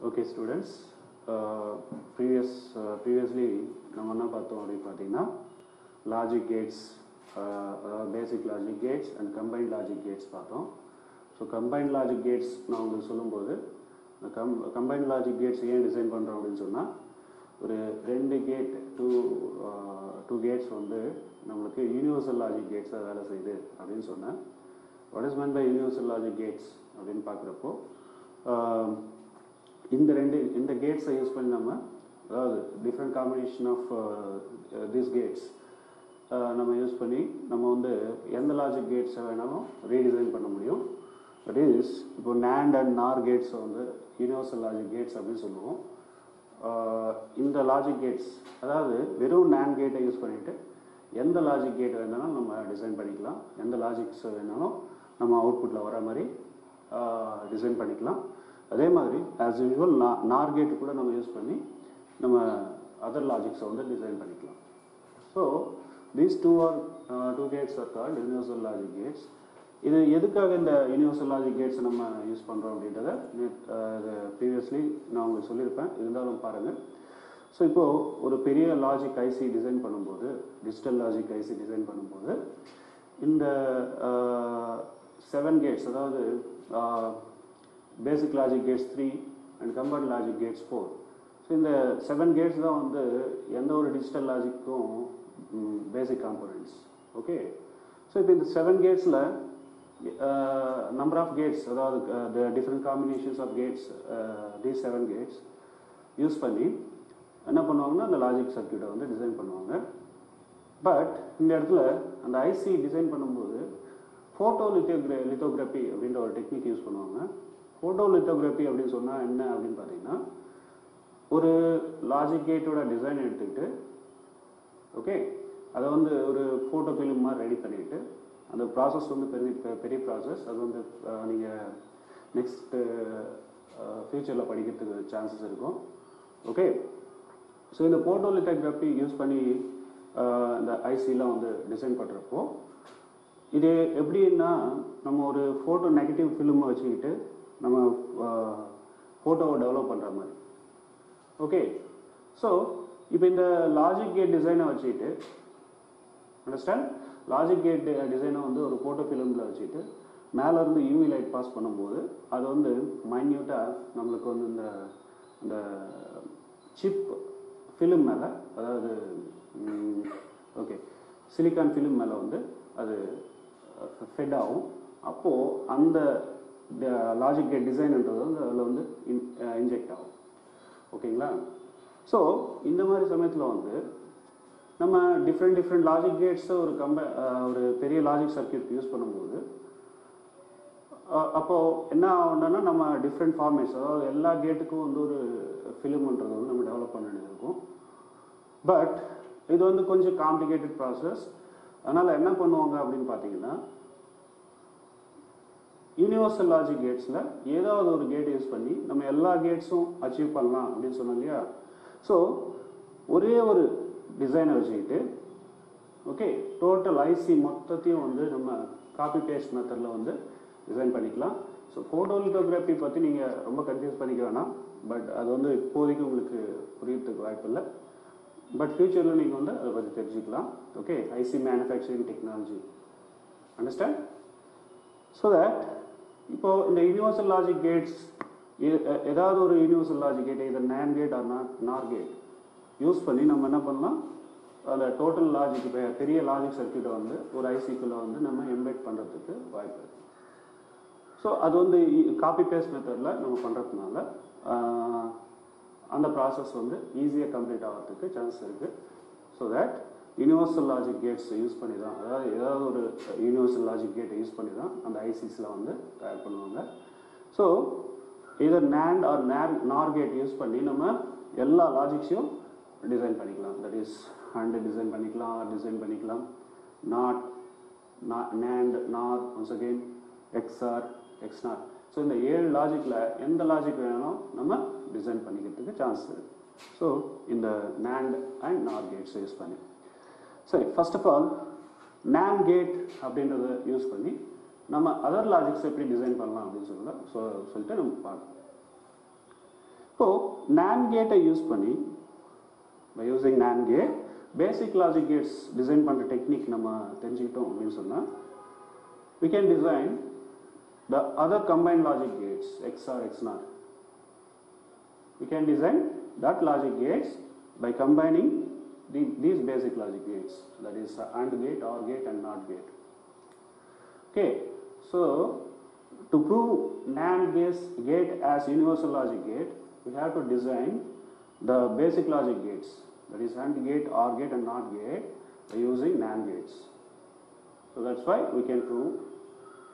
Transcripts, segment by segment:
Okay, students. Previously, நம்ம என்ன பார்த்தோம் அப்படின்னு பார்த்தீங்கன்னா logic gates, basic logic gates and combined logic gates பார்த்தோம். ஸோ கம்பைன்ட் லாஜிக் கேட்ஸ் நான் உங்களுக்கு சொல்லும்போது கம்பைன்ட் லாஜிக் கேட்ஸ் ஏன் டிசைன் பண்ணுறோம் அப்படின்னு சொன்னால், ஒரு ரெண்டு கேட் டூ கேட்ஸ் வந்து நம்மளுக்கு யூனிவர்சல் லாஜிக் கேட்ஸாக வேலை செய்யுது அப்படின்னு சொன்னேன். What is mean by universal logic gates அப்படின்னு பார்க்குறப்போ, இந்த கேட்ஸை யூஸ் பண்ணி நம்ம, அதாவது different combination of this gates நம்ம யூஸ் பண்ணி நம்ம வந்து எந்த லாஜிக் கேட்ஸை வேணாலும் ரீடிசைன் பண்ண முடியும். தட் இஸ் இப்போ NAND அண்ட் NOR கேட்ஸை வந்து யூனிவர்சல் லாஜிக் கேட்ஸ் அப்படின்னு சொல்லுவோம். இந்த லாஜிக் கேட்ஸ், அதாவது வெறும் NAND கேட்டை யூஸ் பண்ணிவிட்டு எந்த லாஜிக் கேட் வேணாலும் நம்ம டிசைன் பண்ணிக்கலாம், எந்த லாஜிக்ஸ் வேணாலும் நம்ம அவுட்புட்டில் வர மாதிரி டிசைன் பண்ணிக்கலாம். அதே மாதிரி ஆஸ் யூஸ்வல் NOR கேட்டு கூட நம்ம யூஸ் பண்ணி நம்ம அதர் லாஜிக்ஸை வந்து டிசைன் பண்ணிக்கலாம். So these two gates are called universal logic gates. இது எதுக்காக இந்த யூனிவர்சல் லாஜிக் கேட்ஸை நம்ம யூஸ் பண்ணுறோம் அப்படின்றத ப்ரீவியஸ்லி நான் உங்களுக்கு சொல்லியிருப்பேன், இருந்தாலும் பாருங்கள். ஸோ இப்போது ஒரு பெரிய லாஜிக் ஐசி டிசைன் பண்ணும்போது, டிஜிட்டல் லாஜிக் ஐசி டிசைன் பண்ணும்போது இந்த 7 கேட்ஸ், அதாவது basic logic gates 3 and combined logic gates 4. So இந்த 7 கேட்ஸ் தான் வந்து எந்த ஒரு டிஜிட்டல் லாஜிக்கும் பேசிக் காம்போனன்ட்ஸ். ஓகே, ஸோ இப்போ இந்த 7 கேட்ஸில் நம்பர் ஆஃப் கேட்ஸ், அதாவது different combinations of gates, these 7 gates use பண்ணி என்ன பண்ணுவாங்கன்னா அந்த லாஜிக் சர்க்யூட்டை வந்து டிசைன் பண்ணுவாங்க. பட் இந்த இடத்துல அந்த ஐசி டிசைன் பண்ணும்போது ஃபோட்டோ லித்தோகிராஃபி அப்படின்ற ஒரு டெக்னிக் யூஸ் பண்ணுவாங்க. ஃபோட்டோ லித்தோகிராஃபி அப்படின்னு சொன்னால் என்ன அப்படின்னு பார்த்தீங்கன்னா, ஒரு லாஜிக் கேட்டோட டிசைன் எடுத்துக்கிட்டு, ஓகே, அதை வந்து ஒரு ஃபோட்டோ ஃபிலிம் மாதிரி ரெடி பண்ணிவிட்டு, அந்த ப்ராசஸ் வந்து பெரிய ப்ராசஸ். அது வந்து நீங்கள் நெக்ஸ்ட்டு ஃப்யூச்சரில் படிக்கிறதுக்கு சான்சஸ் இருக்கும். ஓகே, ஸோ இந்த ஃபோட்டோ லித்தோகிராஃபி யூஸ் பண்ணி இந்த ஐசிலாம் வந்து டிசைன் பண்ணுறப்போ, இது எப்படின்னா நம்ம ஒரு ஃபோட்டோ நெகட்டிவ் ஃபிலிமை வச்சுக்கிட்டு நம்ம ஃபோட்டோவை டெவலப் பண்ணுற மாதிரி. ஓகே, ஸோ இப்போ இந்த லாஜிக் கேட் டிசைனை வச்சுக்கிட்டு, அண்டர்ஸ்டாண்ட், லாஜிக் கேட் டிசைனை வந்து ஒரு ஃபோட்டோ ஃபிலிமில் வச்சுக்கிட்டு மேலேருந்து யூவி லைட் பாஸ் பண்ணும்போது அது வந்து மைன்யூட்டாக நம்மளுக்கு வந்து இந்த சிப் ஃபிலிம் மேலே, அதாவது ஓகே சிலிக்கான் ஃபிலிம் மேலே வந்து அது ஃபெட் ஆகும். அப்போது அந்த லாஜிக் கேட் டிசைன்ன்றது வந்து அதில் வந்து இன்ஜெக்ட் ஆகும். ஓகேங்களா? ஸோ இந்த மாதிரி சமயத்தில் வந்து நம்ம டிஃப்ரெண்ட் லாஜிக் கேட்ஸை ஒரு பெரிய லாஜிக் சர்க்யூட் யூஸ் பண்ணும்போது அப்போது என்ன ஆகும்னா, நம்ம டிஃப்ரெண்ட் ஃபார்மேட்ஸ், அதாவது எல்லா கேட்டுக்கும் வந்து ஒரு ஃபிலிம்ன்றது வந்து நம்ம டெவலப் பண்ண வேண்டியது இருக்கும். பட் இது வந்து கொஞ்சம் காம்ப்ளிகேட்டட் ப்ராசஸ். அதனால் என்ன பண்ணுவாங்க அப்படின்னு பார்த்தீங்கன்னா, யூனிவர்சல் லாஜிக் கேட்ஸில் ஏதாவது ஒரு கேட் யூஸ் பண்ணி நம்ம எல்லா கேட்ஸும் அச்சீவ் பண்ணலாம் அப்படின்னு சொன்னோம் இல்லையா? ஸோ ஒரே ஒரு டிசைனை வச்சுக்கிட்டு, ஓகே, டோட்டல் ஐசி மொத்தத்தையும் வந்து நம்ம காப்பி பேஸ்ட் மெத்தடில் வந்து டிசைன் பண்ணிக்கலாம். ஸோ ஃபோட்டோ லித்தோகிராஃபி பற்றி நீங்கள் ரொம்ப கன்ஃபியூஸ் பண்ணிக்க வேணாம். பட் அது வந்து இப்போதைக்கு உங்களுக்கு புரியறதுக்கு வாய்ப்பு இல்லை. பட் ஃபியூச்சரில் நீங்கள் வந்து அதை பற்றி தெரிஞ்சுக்கலாம். Okay, IC manufacturing technology, understand? So that இப்போது இந்த யூனிவர்சல் லாஜிக் கேட்ஸ், ஏதாவது ஒரு யூனிவர்சல் லாஜிக் கேட், இதை NAND gate or NOR gate use பண்ணி நம்ம என்ன பண்ணலாம், அந்த டோட்டல் லாஜிக் பெரிய லாஜிக் சர்க்யூட்டை வந்து ஒரு ஐசிக்குள்ளே வந்து நம்ம எம்பெட் பண்ணுறதுக்கு வாய்ப்பு இருக்குது. ஸோ அது வந்து காப்பி பேஸ்ட் மெத்தடில் நம்ம பண்ணுறதுனால அந்த ப்ராசஸ் வந்து ஈஸியாக கம்ப்ளீட் ஆகிறதுக்கு சான்ஸ் இருக்குது. So that universal logic gates use பண்ணி தான், அதாவது ஏதாவது ஒரு யூனிவர்சல் லாஜிக் கேட்டை யூஸ் பண்ணி தான் அந்த ஐசிஸில் வந்து தயார் பண்ணுவாங்க. So either NAND or NOR gate use பண்ணி நம்ம எல்லா லாஜிக்ஸையும் டிசைன் பண்ணிக்கலாம். தட் இஸ் AND டிசைன் பண்ணிக்கலாம், OR டிசைன் பண்ணிக்கலாம், NAND, NOR, once again XOR, XNOR. So இந்த 7 லாஜிக்கில் எந்த லாஜிக் வேணாலும் நம்ம டிசைன் பண்ணிக்கிறதுக்கு சான்ஸ் இருக்குது. ஸோ இந்த NAND அண்ட் NOR கேட்ஸை யூஸ் பண்ணி, சரி, first of all NAND gate அப்படின்றத யூஸ் பண்ணி நம்ம அதர் லாஜிக்ஸ் எப்படி டிசைன் பண்ணலாம் அப்படின்னு சொல்லிட்டு நம்ம பார்க்கலாம். இப்போது NAND கேட்டை யூஸ் பண்ணி by using NAND gate basic logic gates design பண்ணுற டெக்னிக் நம்ம தெரிஞ்சுக்கிட்டோம் அப்படின்னு சொன்னால் we can design the other combined logic gates XOR XNOR. We can design that logic gates by combining these basic logic gates, that is AND gate, OR gate and NOT gate. Okay, so to prove NAND gate as universal logic gate, we have to design the basic logic gates, that is AND gate, OR gate and NOT gate by using NAND gates. So that's why we can prove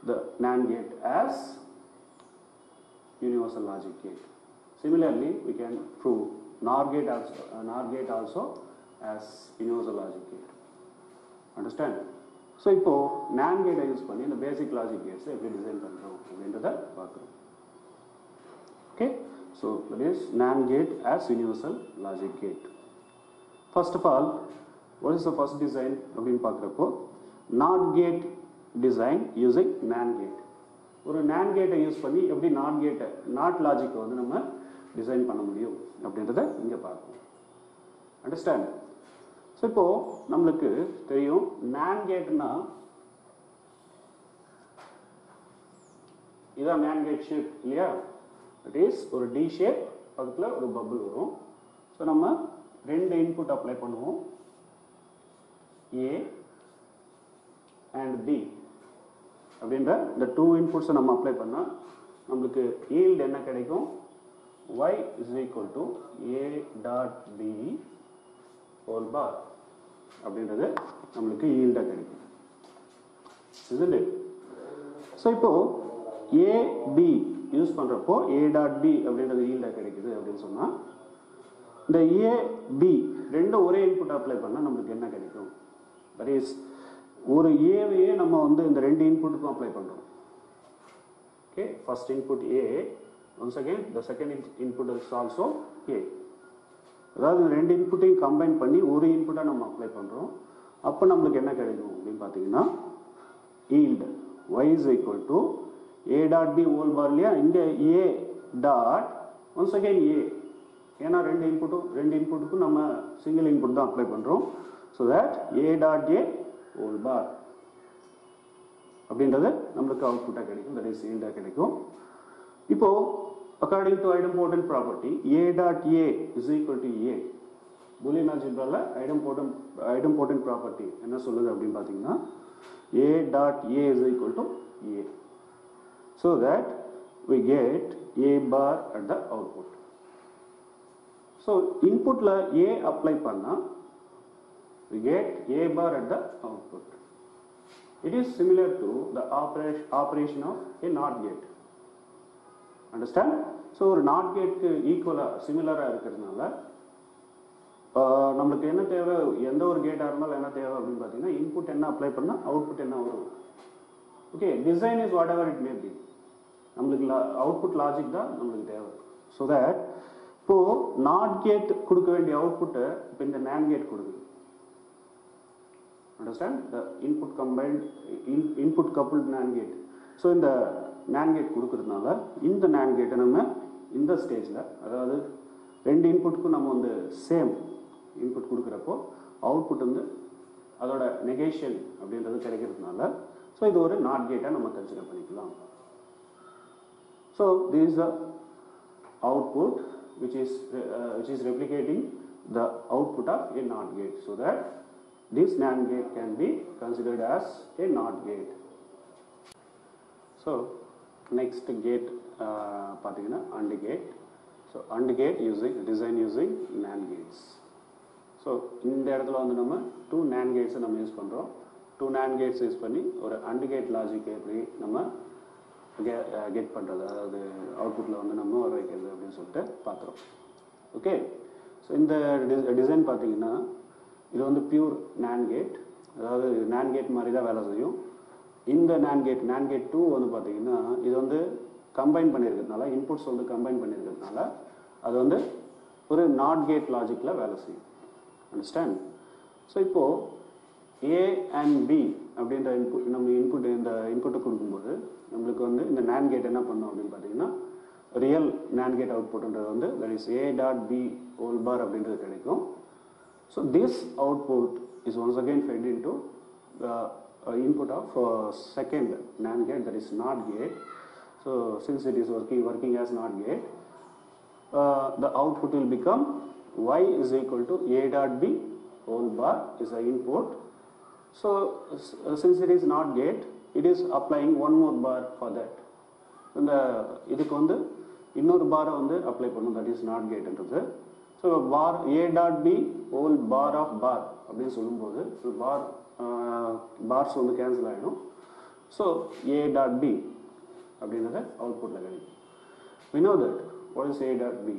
the NAND gate as universal logic gate. Similarly, we can prove NOR gate also as universal logic gate. Understand? So இப்போ NAND gate use பண்ணி இந்த basic logic gates எப்படி design பண்றோம் அப்படின்றத பார்க்கிறோம். Okay, so that is NAND gate as universal logic gate. First of all, what is the first design அப்படின்னு பார்க்கிறப்போ NOT gate design using NAND gate. ஒரு NAND gate use பண்ணி எப்படி NOT logic வந்து நம்ம டிசைன் பண்ண முடியும் அப்படின்றத இங்க பார்ப்போம். Understand? ஸோ இப்போ நம்மளுக்கு தெரியும் NAND கேட்னா இதான் NAND கேட் ஷேப் இல்லையா? இட் இஸ் ஒரு டி ஷேப், பக்கத்தில் ஒரு பபிள் வரும். ஸோ நம்ம ரெண்டு இன்புட் அப்ளை பண்ணுவோம், A and B அப்படின்ற இந்த டூ இன்புட்ஸை நம்ம அப்ளை பண்ணால் நம்மளுக்கு ஈல்டு என்ன கிடைக்கும்? y is equal to a dot b whole bar அப்படின்றது நம்மளுக்கு ஈல்டாக கிடைக்கும். isn't it? ஸோ இப்போ a b யூஸ் பண்ணுறப்போ a dot b அப்படின்றது ஈல்டாக கிடைக்குது அப்படின்னு சொன்னால் இந்த a b ரெண்டும் ஒரே இன்புட் அப்ளை பண்ணால் நம்மளுக்கு என்ன கிடைக்கும்? தட் இஸ் ஒரு ஏவையே நம்ம வந்து இந்த ரெண்டு இன்புட்டுக்கும் அப்ளை பண்ணுறோம். Okay, first input A, once again the second input is also A. அதாவது இந்த ரெண்டு இன்புட்டையும் கம்பைன் பண்ணி ஒரு இன்புட்டாக நம்ம அப்ளை பண்ணுறோம். அப்போ நம்மளுக்கு என்ன கிடைக்கும் அப்படின்னு பார்த்தீங்கன்னா yield y is equal to a dot b whole bar இல்லையா? இங்கே a dot once again A, ஏன்னா ரெண்டு இன்புட்டுக்கும் நம்ம சிங்கிள் இன்புட் தான் அப்ளை பண்ணுறோம். So that a dot a whole bar அப்படின்றது நம்மளுக்கு அவுட்புட்டாக கிடைக்கும், தட் இஸ் ஈல்டாக கிடைக்கும். இப்போ according to idempotent property a dot a is equal to a, Boolean அல்ஜிப்ரால ஐடம்போடன்ட் ப்ராப்பர்ட்டி என்ன சொல்லுது அப்படின்னு பார்த்தீங்கன்னா a dot a is equal to a, so that we get a bar at the output. ஸோ இன்புட்டில் a அப்ளை பண்ணால் we get a bar at the output. It is similar to the operation of a NOT gate. Understand? So ஒரு NOT gate ஈக்குவலாக சிமிலராக இருக்கிறதுனால நம்மளுக்கு என்ன தேவை, எந்த ஒரு கேட்டாக இருந்தாலும் என்ன தேவை அப்படின்னு பார்த்தீங்கன்னா இன்புட் என்ன அப்ளை பண்ணால் அவுட்புட் என்ன வரும். Okay, design is what ever it may be, நம்மளுக்கு அவுட்புட் லாஜிக் தான் நம்மளுக்கு தேவை. ஸோ தட் இப்போது NOT கேட் கொடுக்க வேண்டிய அவுட்புட்டை இப்போ இந்த NAND கேட் கொடுக்குது. Understand? The input coupled NAND gate. So இந்த NAND gate கொடுக்கறதுனால இந்த NAND gate நம்ம இந்த ஸ்டேஜில், அதாவது ரெண்டு இன்புட்டுக்கும் நம்ம வந்து சேம் இன்புட் கொடுக்குறப்போ அவுட்புட் வந்து அதோட நெகேஷன் அப்படின்றது கிடைக்கிறதுனால ஸோ இது ஒரு NOT கேட்டாக நம்ம கன்சிடர் பண்ணிக்கலாம். So this is the output which is replicating the output of a NOT gate, so that this NAND gate can be considered as a NOT gate. So next gate பார்த்தீங்கன்னா AND gate. So AND gate design using NAND gates. So இந்த இடத்துல வந்து நம்ம 2 NAND gates நம்ம use பண்ணுறோம். 2 NAND gates use பண்ணி ஒரு AND gate logic எப்படி நம்ம கெட் பண்ணுறது, அதாவது அவுட்புட்டில் வந்து நம்ம வர வைக்கிறது அப்படின்னு சொல்லிட்டு பார்க்குறோம். ஓகே, ஸோ இந்த டிசைன் பார்த்தீங்கன்னா இது வந்து பியூர் NAND கேட், அதாவது NAND கேட் மாதிரி தான் வேலை செய்யும். இந்த NAND கேட் 2 வந்து பார்த்தீங்கன்னா இது வந்து கம்பைன் பண்ணியிருக்கிறதுனால, இன்புட்ஸ் வந்து கம்பைன் பண்ணியிருக்கிறதுனால அது வந்து ஒரு NOT கேட் லாஜிக்கில் வேலை செய்யும். அண்டர்ஸ்டாண்ட்? ஸோ இப்போது A and B அப்படின்ற இந்த இன்புட்டை கொடுக்கும்போது நம்மளுக்கு வந்து இந்த NAND கேட் என்ன பண்ணும் அப்படின்னு பார்த்தீங்கன்னா real NAND gate output வந்து that is a dot b whole bar அப்படின்றது கிடைக்கும். So this output is once again fed into the input of second NAND gate, that is NOT gate. So since it is working as NOT gate, the output will become y is equal to a dot b whole bar is the input. So since it is NOT gate, it is applying one more bar for that. இந்த இதுக்கு வந்து இன்னொரு பாரை வந்து apply பண்ணும், that is NOT கேட்ன்றது. So bar a dot b whole bar of bar அப்படின்னு சொல்லும்போது பார்ஸ் வந்து கேன்சல் ஆகிடும். ஸோ a dot b அப்படின்றத அவுட்புட்டில் கிடைக்கும். We know that what is a dot b?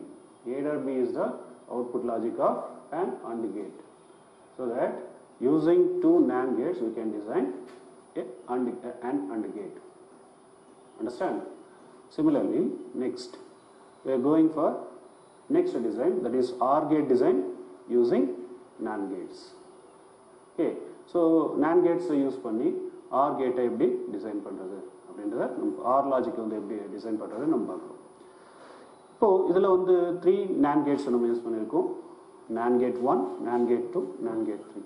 A dot b is the output logic of an AND gate. So that using two NAND gates we can design an AND gate. Understand? Similarly, next we are going for next design, that is OR gate design using NAND gates. Okay, so NAND gates use பண்ணி OR gate எப்படி design பண்றது அப்படின்றத நம்ம OR logic வந்து எப்படி design பண்றது நம்ம பார்க்கலாம். இப்போ இதில் வந்து 3 NAND gates நம்ம யூஸ் பண்ணியிருக்கோம். NAND gate 1, NAND gate 2, NAND gate 3.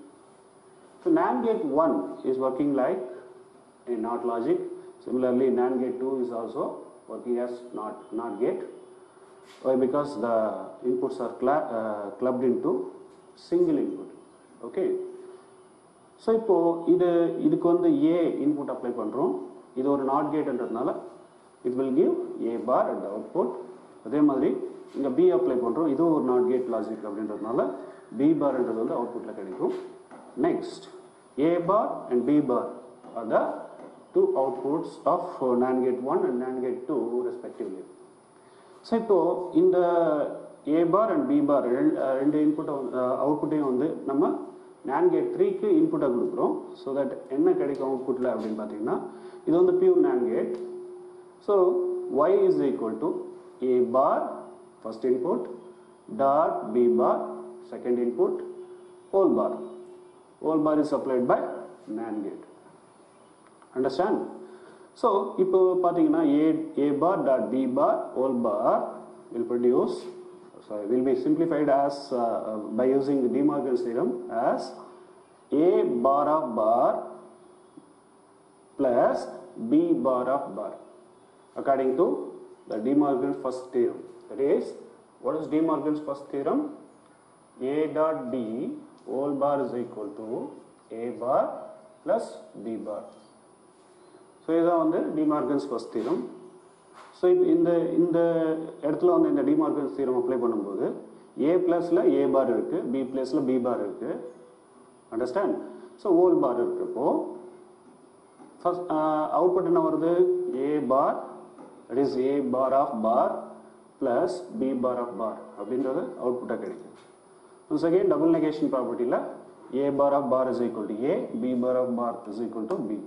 So NAND gate 1 is working like a NOT logic. Similarly, NAND gate 2 is also working as NOT gate. Why? Because the inputs are clubbed into single input. Okay. So இப்போ இதுக்கு வந்து a input apply பண்றோம். இது ஒரு NOT gateன்றதுனால it will give a bar at the output. அதே மாதிரி இங்க b apply பண்றோம். இது ஒரு NOT gate logic அப்படின்றதுனால b barன்றது வந்து அவுட்புட்ல கிடைக்கும். Next, a bar and b bar are the two outputs of NAND gate 1 and NAND gate 2 respectively. So இப்போ இந்த a bar and b bar ரெண்டு இன்புட் அவுட்புட்டையும் வந்து நம்ம NAND gate 3க்கு இன்புட்டை கொடுக்குறோம். ஸோ தட் என்ன கிடைக்கும் அவுட்புட்டில் அப்படின்னு பார்த்தீங்கன்னா இது வந்து pure NAND gate. So y is equal to a bar first input dot b bar second input whole bar. Whole bar is supplied by NAND gate. Understand? So இப்போ பார்த்தீங்கன்னா a bar dot b bar whole bar will produce, will be simplified as by using the De Morgan's theorem as a bar of bar plus b bar of bar according to the De Morgan's first theorem. That is, what is De Morgan's first theorem? A dot b whole bar is equal to a bar plus b bar. So இதுதான் வந்து De Morgan's first theorem. So இப்போ இந்த இடத்துல வந்து இந்த De Morgan's theorem apply பண்ணும்போது a பிளஸில் a பார் இருக்குது, b பிளஸில் b பார் இருக்குது. அண்டர்ஸ்டாண்ட்? ஸோ ஹோல் பார் இருக்கிறப்போ ஃபர்ஸ்ட் அவுட்புட் என்ன வருது? a bar, that is a bar of bar plus b bar of bar அப்படின்றது அவுட்புட்டாக கிடைக்கும். ஒன்ஸ் அகெயின் டபுள் நெகேஷன் ப்ராப்பர்ட்டியில் a bar of bar is equal to a, b bar of bar is equal to b.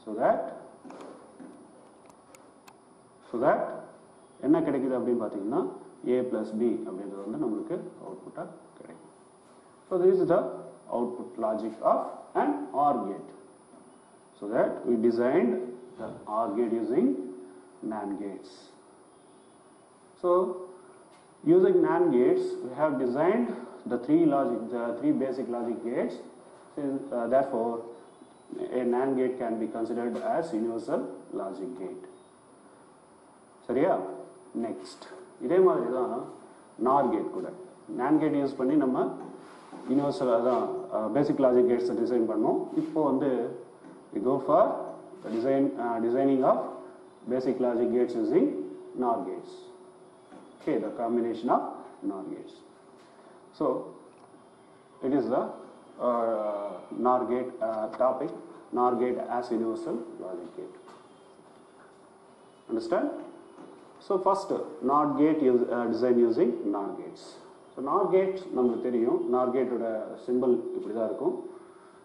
So that என்ன கிடைக்குது அப்படின்னு பார்த்தீங்கன்னா a plus b அப்படின்றது வந்து நம்மளுக்கு அவுட்புட்டாக கிடைக்கும். So this is the output logic of an OR gate. So that we designed the OR gate using NAND gates. So using NAND gates we have designed the three basic logic gates. Therefore a NAND gate can be considered as universal logic gate. சரியா? Next இதே மாதிரி தான் NOR gate கூட NAND gate use பண்ணி நம்ம universal அதான் பேசிக் logic கேட்ஸை design பண்ணோம். இப்போ வந்து we go for the designing of basic logic gates using NOR gates. Okay, the combination of NOR gates. So it is the NOR gate topic, NOR gate as universal logic gate. Understand? So first NOR gate design using NOR gates. So NOR gate நமக்கு தெரியும், NOR gate ஓட simple இப்படி தான் இருக்கும்.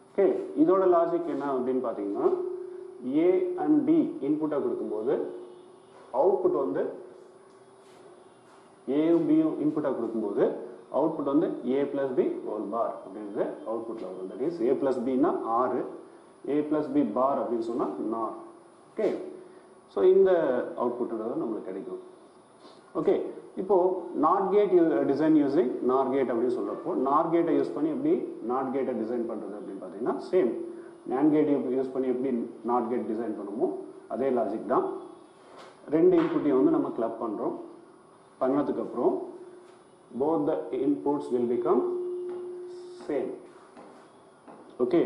Okay, இதோட logic என்ன அப்படின்னு பார்த்தீங்கன்னா A and B இன்புட்டாக கொடுக்கும்போது அவுட்புட் வந்து ஏயும் பியும் இன்புட்டாக கொடுக்கும்போது அவுட்புட் வந்து a plus b whole bar அப்படின்றது அவுட்புட்டில் வரும். That is a plus b னா 6, a plus b bar அப்படின்னு சொன்னால் 4. ஓகே, ஸோ இந்த அவுட்புட்டோட நம்மளுக்கு கிடைக்கும். ஓகே, இப்போது not gate design using NOR gate அப்படின்னு சொல்கிறப்போ நார் கேட்டை யூஸ் பண்ணி எப்படி நாட் கேட்டை டிசைன் பண்ணுறது அப்படின்னு பார்த்தீங்கன்னா சேம் NAND கேட் யூஸ் பண்ணி எப்படி நாட் கேட் டிசைன் பண்ணுமோ அதே லாஜிக் தான். ரெண்டு இன்புட்டையும் வந்து நம்ம கிளப் பண்ணுறோம். பண்ணதுக்கப்புறம் both the inputs will become same. Okay,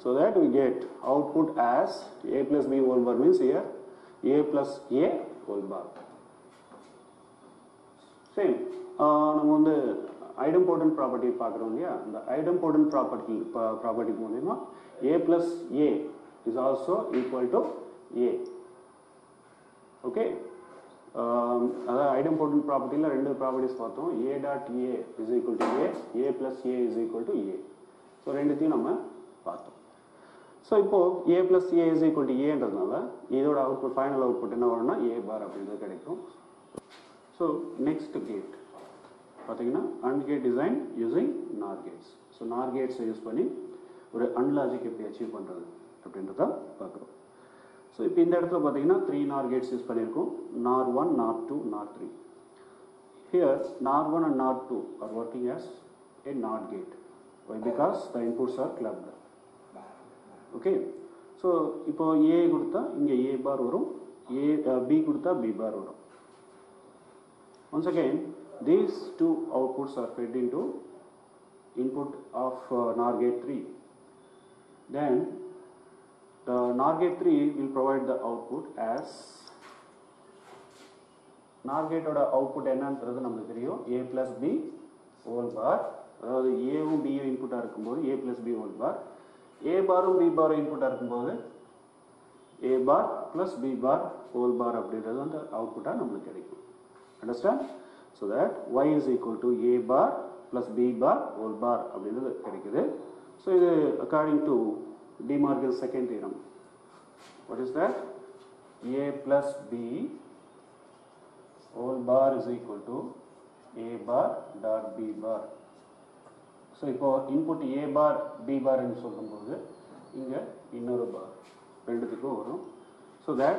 so that we get output as a plus b whole bar means here a plus a whole bar. Same. நம்ம வந்து ஐடம்போர்டன்ட் ப்ராப்பர்ட்டி பார்க்குறோம் இல்லையா, இந்த ஐடம்போர்டன்ட் ப்ராப்பர்ட்டி மூலமா a plus a is also equal to a. Okay, அதாவது idempotent ப்ராப்பர்ட்டியில் ரெண்டு properties பார்த்தோம். a dot a is equal to a plus a is equal to a. So ரெண்டுத்தையும் நம்ம பார்த்தோம். ஸோ இப்போது a plus a is equal to ஏன்றதுனால இதோட அவுட்புட் ஃபைனல் அவுட்புட் என்ன வரும்னா a பார் அப்படின்றது கிடைக்கும். ஸோ நெக்ஸ்ட் கேட் பார்த்தீங்கன்னா AND கேட் டிசைன் யூஸிங் நார் கேட்ஸ். ஸோ நார் கேட்ஸை யூஸ் பண்ணி ஒரு AND லாஜிக் எப்படி அச்சீவ் பண்ணுறது அப்படின்றத பார்க்குறோம். ஸோ இப்போ இந்த இடத்துல பார்த்தீங்கன்னா 3 NOR கேட்ஸ் யூஸ் பண்ணியிருக்கோம். NOR 1, NOR 2, NOR 3. Here NOR 1 and NOR 2 are working as a NOT gate. Why? Because the inputs are clubbed. Okay. So இப்போ A கொடுத்தா இங்கே A பார் வரும், B கொடுத்தா B பார் வரும். Once again, these two outputs are fed into input of NOR gate 3. Then the NOR gate 3 will provide the output as NOR gate oda output என்னன்றது நமக்கு தெரியும் a plus b whole bar. அதாவது ஏவும் பியும் இன்புட்டாக இருக்கும்போது a plus b whole bar, a பாரும் b பாரும் இன்புட்டாக இருக்கும்போது a bar plus b bar whole bar அப்படின்றது அந்த அவுட்புட்டாக நம்மளுக்கு கிடைக்கும். Understand? So that y is equal to a bar plus b bar whole bar அப்படின்றது கிடைக்குது. ஸோ இது according to De Morgan's second theorem. What is that? A plus b whole bar is equal to a bar dot b bar. So இப்போ input a bar b bar என்று சொல்லும்போது இங்க இன்னொரு பார் ரெண்டுத்துக்கும் வரும். So that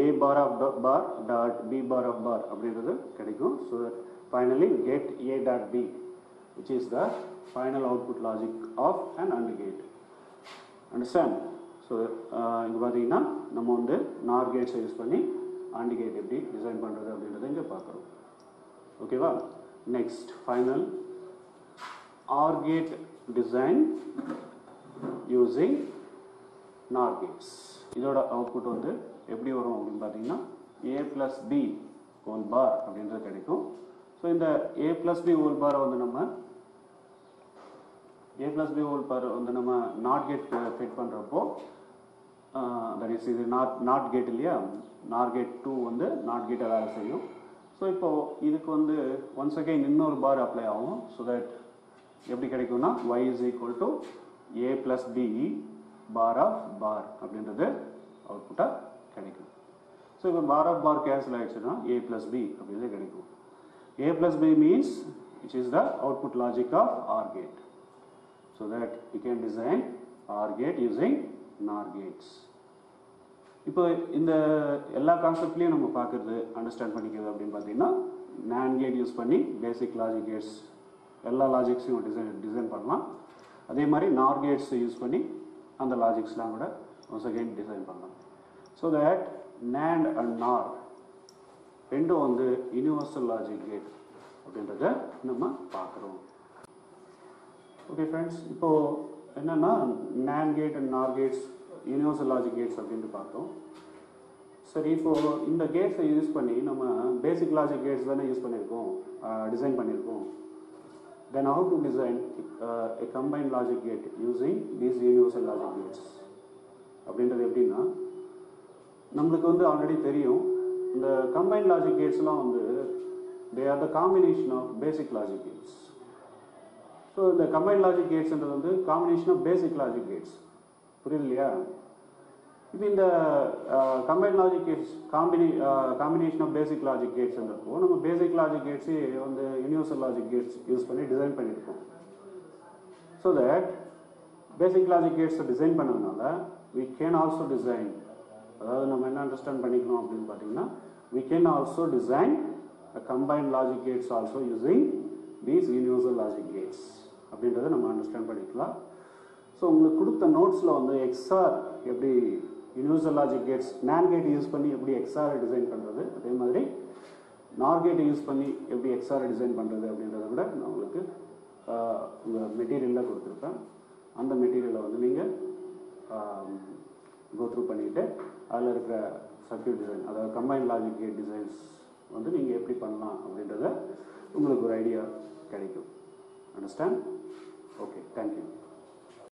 a bar of bar dot b bar of bar அப்படின்றது கிடைக்கும். So that finally get a dot b, which is the final output logic of an AND gate. Understand? So இங்கே பார்த்தீங்கன்னா நம்ம வந்து NOR கேட்ஸை use பண்ணி AND gate எப்படி design பண்ணுறது அப்படின்றத இங்கே பார்க்குறோம். ஓகேவா? Next final OR gate design using NOR gates. இதோட அவுட்புட் வந்து எப்படி வரும் அப்படின்னு பார்த்தீங்கன்னா a plus b whole bar அப்படின்றது கிடைக்கும். ஸோ இந்த a plus b whole bar வந்து நம்ம a plus b whole bar வந்து நம்ம NOT கேட் ஃபிட் பண்ணுறப்போ தட் இஸ் இது நாட் கேட் இல்லையா, NOR கேட் 2 வந்து NOT கேட்டை வேலை செய்யும். ஸோ இப்போது இதுக்கு வந்து ஒன்ஸ் அகைன் இன்னொரு பார் அப்ளை ஆகும். ஸோ தட் எப்படி கிடைக்கும்னா y is equal to a plus b bar of bar அப்படின்றது அவுட்புட்டாக கிடைக்கும். ஸோ இப்போ பார் ஆஃப் பார் கேன்சல் ஆகிடுச்சுன்னா a plus b அப்படின்றது கிடைக்கும். a plus b means which is the output logic of OR gate. So that we can design OR gate using NOR gates. இப்போ இந்த எல்லா கான்செப்ட்லேயும் நம்ம பார்க்குறது அண்டர்ஸ்டாண்ட் பண்ணிக்கிறது அப்படின்னு பார்த்தீங்கன்னா NAND கேட் யூஸ் பண்ணி பேசிக் லாஜிக் கேட்ஸ் எல்லா லாஜிக்ஸையும் டிசைன் பண்ணலாம். அதே மாதிரி NOR கேட்ஸ் யூஸ் பண்ணி அந்த லாஜிக்ஸ்லாம் கூட ஒன்ஸ் அகைன் டிசைன் பண்ணலாம். So that NAND and NOR ரெண்டும் வந்து யூனிவர்சல் லாஜிக் கேட் அப்படின்றத நம்ம பார்க்குறோம். ஓகே ஃப்ரெண்ட்ஸ், இப்போது என்னென்னா NAND gate and NOR gates universal logic gates அப்படின்ட்டு பார்த்தோம். சரி, இப்போது இந்த கேட்ஸை யூஸ் பண்ணி நம்ம பேசிக் லாஜிக் கேட்ஸ் தானே யூஸ் பண்ணியிருக்கோம், டிசைன் பண்ணியிருக்கோம். Then how to design a combined logic gate using these universal logic gates அப்படின்றது எப்படின்னா நம்மளுக்கு வந்து ஆல்ரெடி தெரியும் இந்த கம்பைன்ட் லாஜிக் கேட்ஸ்லாம் வந்து they are the combination of basic logic gates. So இந்த கம்பைன்ட் லாஜிக் கேட்ஸ்ன்றது வந்து combination of basic logic gates. புரியுது இல்லையா? இப்போ இந்த combined logic gates combination of basic logic கேட்ஸ்ன்றப்போ நம்ம பேசிக் லாஜிக் கேட்ஸே வந்து யூனிவர்சல் லாஜிக் கேட்ஸ் யூஸ் பண்ணி டிசைன் பண்ணியிருக்கோம். ஸோ தட் பேசிக் லாஜிக் கேட்ஸை டிசைன் பண்ணதுனால we can also design, அதாவது நம்ம என்ன அண்டர்ஸ்டாண்ட் பண்ணிக்கணும் அப்படின்னு பார்த்தீங்கன்னா we can also design a combined logic gates also using these universal logic gates அப்படின்றத நம்ம அண்டர்ஸ்டாண்ட் பண்ணிக்கலாம். ஸோ உங்களுக்கு கொடுத்த நோட்ஸில் வந்து எக்ஸ்ஆர் எப்படி universal logic gates NAND gate use பண்ணி எப்படி எக்ஸ்ஆர் டிசைன் பண்ணுறது, அதே மாதிரி நார் கேட் யூஸ் பண்ணி எப்படி எக்ஸ்ஆர் டிசைன் பண்ணுறது அப்படின்றத கூட நான் உங்களுக்கு உங்கள் மெட்டீரியலில் கொடுத்துருப்பேன். அந்த மெட்டீரியலை வந்து நீங்கள் கோ த்ரூ பண்ணிவிட்டு அதில் இருக்கிற சர்க்யூட் டிசைன், அதாவது கம்பைன் லாஜிக் கேட் டிசைன்ஸ் வந்து நீங்கள் எப்படி பண்ணலாம் அப்படின்றத உங்களுக்கு ஒரு ஐடியா கிடைக்கும். அண்டர்ஸ்டாண்ட்? Okay, thank you.